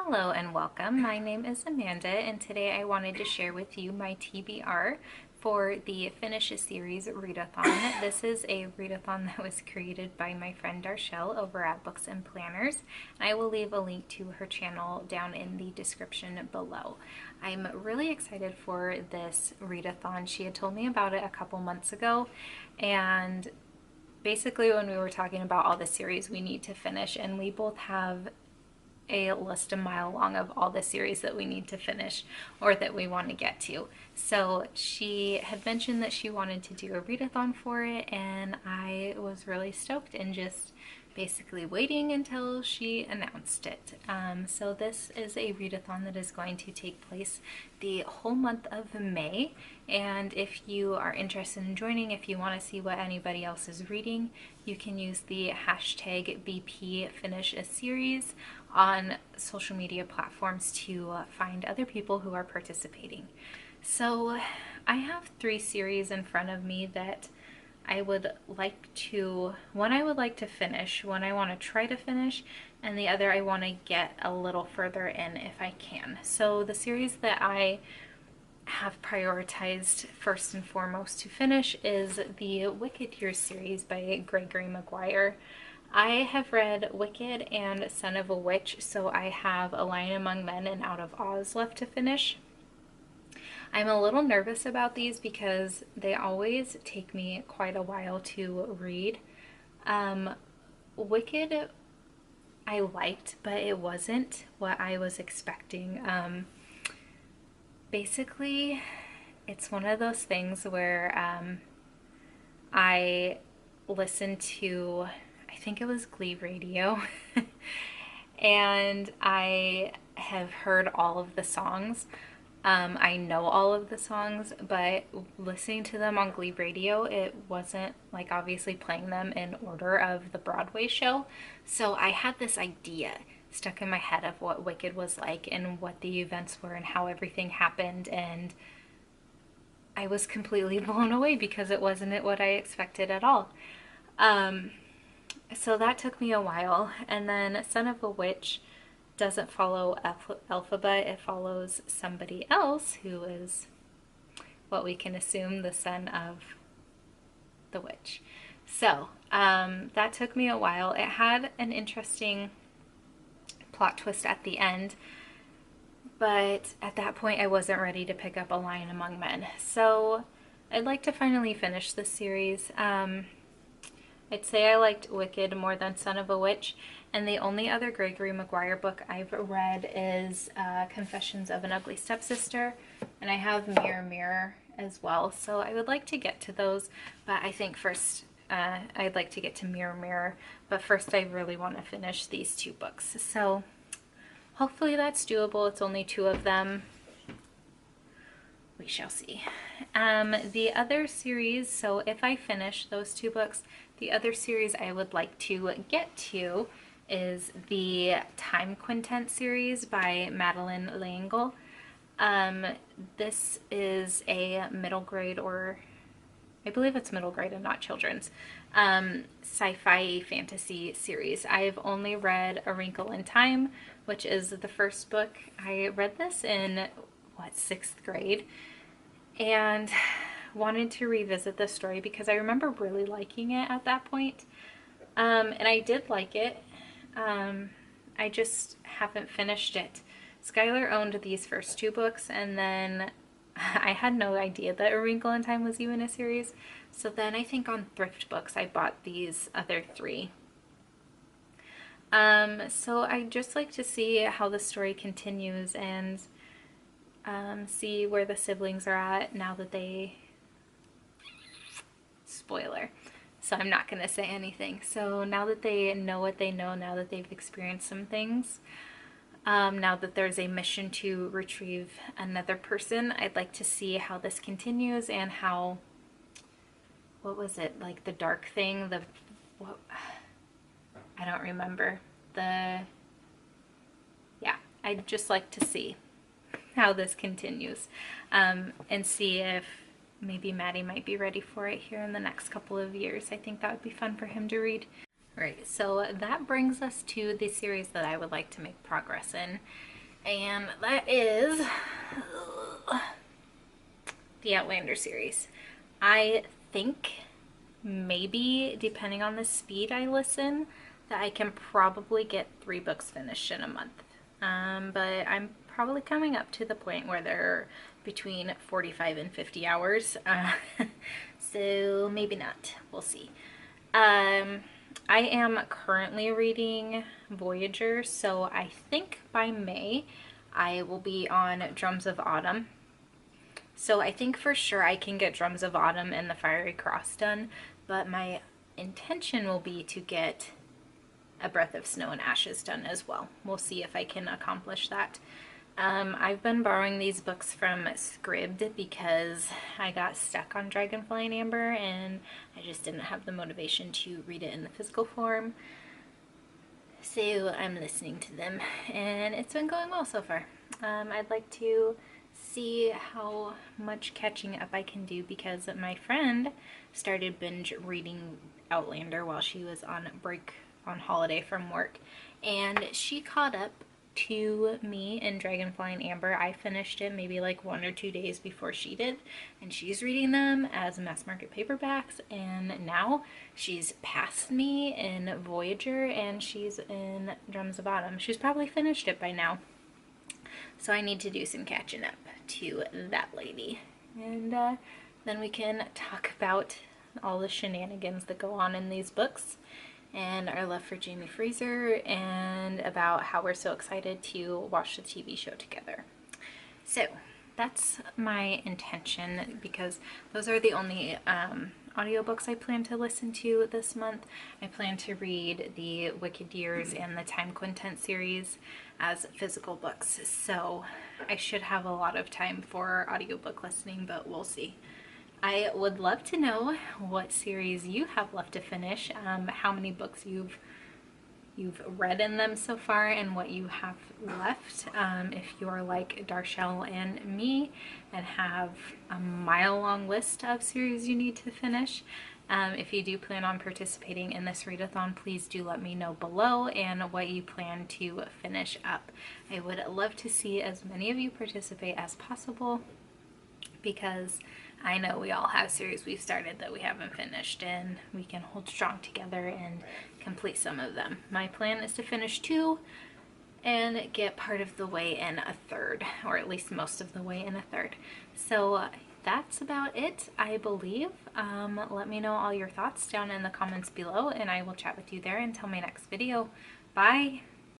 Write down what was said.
Hello and welcome. My name is Amanda, and today I wanted to share with you my TBR for the Finish a Series Readathon. This is a readathon that was created by my friend Darchelle over at Books and Planners. I will leave a link to her channel down in the description below. I'm really excited for this readathon. She had told me about it a couple months ago, and basically when we were talking about all the series we need to finish, and we both have a list a mile long of all the series that we need to finish or that we want to get to. So she had mentioned that she wanted to do a readathon for it, and I was really stoked and just basically waiting until she announced it. So this is a readathon that is going to take place the whole month of May, and if you are interested in joining, if you want to see what anybody else is reading, you can use the hashtag BP Finish a Series on social media platforms to find other people who are participating. So I have 3 series in front of me that I would like to, one I would like to finish, one I want to try to finish, and the other I want to get a little further in if I can. So the series that I have prioritized first and foremost to finish is the Wicked Years series by Gregory Maguire. I have read Wicked and Son of a Witch, so I have A Lion Among Men and Out of Oz left to finish. I'm a little nervous about these because they always take me quite a while to read. Wicked I liked, but it wasn't what I was expecting. Basically, it's one of those things where I listened to, I think it was Glee Radio, and I have heard all of the songs. I know all of the songs, but listening to them on Glee Radio, it wasn't like obviously playing them in order of the Broadway show. So I had this idea stuck in my head of what Wicked was like and what the events were and how everything happened, and I was completely blown away because it wasn't what I expected at all. So that took me a while, and then Son of a Witch doesn't follow Alphabet, it follows somebody else who is what we can assume the son of the witch. So that took me a while. It had an interesting plot twist at the end, but at that point I wasn't ready to pick up A Lion Among Men. So I'd like to finally finish this series. I'd say I liked Wicked more than Son of a Witch, and the only other Gregory Maguire book I've read is Confessions of an Ugly Stepsister, and I have Mirror Mirror as well, so I would like to get to those, but I think first I'd like to get to Mirror Mirror, but first I really want to finish these 2 books, so hopefully that's doable. It's only 2 of them. We shall see. The other series, so if I finish those 2 books, the other series I would like to get to is the Time Quintet series by Madeleine L'Engle. This is a middle grade, or I believe it's middle grade and not children's, sci-fi fantasy series. I've only read A Wrinkle in Time, which is the first book. I read this in, 6th grade, and wanted to revisit the story because I remember really liking it at that point. And I did like it. I just haven't finished it. Skylar owned these first 2 books, and then I had no idea that A Wrinkle in Time was even a series. So then I think on Thrift Books I bought these other 3. So I'd just like to see how the story continues and see where the siblings are at now that they... Spoiler. So I'm not going to say anything. So now that they know what they know, now that they've experienced some things, now that there's a mission to retrieve another person, I'd like to see how this continues and how, what was it, like the dark thing, what, I don't remember, yeah, I'd just like to see how this continues, and see if maybe Maddie might be ready for it here in the next couple of years. I think that would be fun for him to read. Right, so that brings us to the series that I would like to make progress in. And that is the Outlander series. I think maybe, depending on the speed I listen, that I can probably get 3 books finished in a month. But I'm probably coming up to the point where they're between 45 and 50 hours. So maybe not. We'll see. I am currently reading Voyager, so I think by May I will be on Drums of Autumn. So I think for sure I can get Drums of Autumn and the Fiery Cross done, but my intention will be to get A Breath of Snow and Ashes done as well. We'll see if I can accomplish that. I've been borrowing these books from Scribd because I got stuck on Dragonfly and Amber and I just didn't have the motivation to read it in the physical form. So I'm listening to them and it's been going well so far. I'd like to see how much catching up I can do because my friend started binge reading Outlander while she was on break on holiday from work, and she caught up to me in Dragonfly and Amber. I finished it maybe like 1 or 2 days before she did, and she's reading them as mass market paperbacks, and now she's passed me in Voyager and she's in Drums of Autumn. She's probably finished it by now. So I need to do some catching up to that lady. And then we can talk about all the shenanigans that go on in these books and our love for Jamie Fraser and about how we're so excited to watch the TV show together. So that's my intention because those are the only audiobooks I plan to listen to this month. I plan to read the Wicked Years and the Time Quintet series as physical books, so I should have a lot of time for audiobook listening, but we'll see. I would love to know what series you have left to finish, how many books you've read in them so far, and what you have left. If you are like Darchelle and me and have a mile-long list of series you need to finish, if you do plan on participating in this readathon, please do let me know below and what you plan to finish up. I would love to see as many of you participate as possible because I know we all have series we've started that we haven't finished, and we can hold strong together and complete some of them. My plan is to finish 2 and get part of the way in a third, or at least most of the way in a third. So that's about it, I believe. Let me know all your thoughts down in the comments below, and I will chat with you there until my next video. Bye!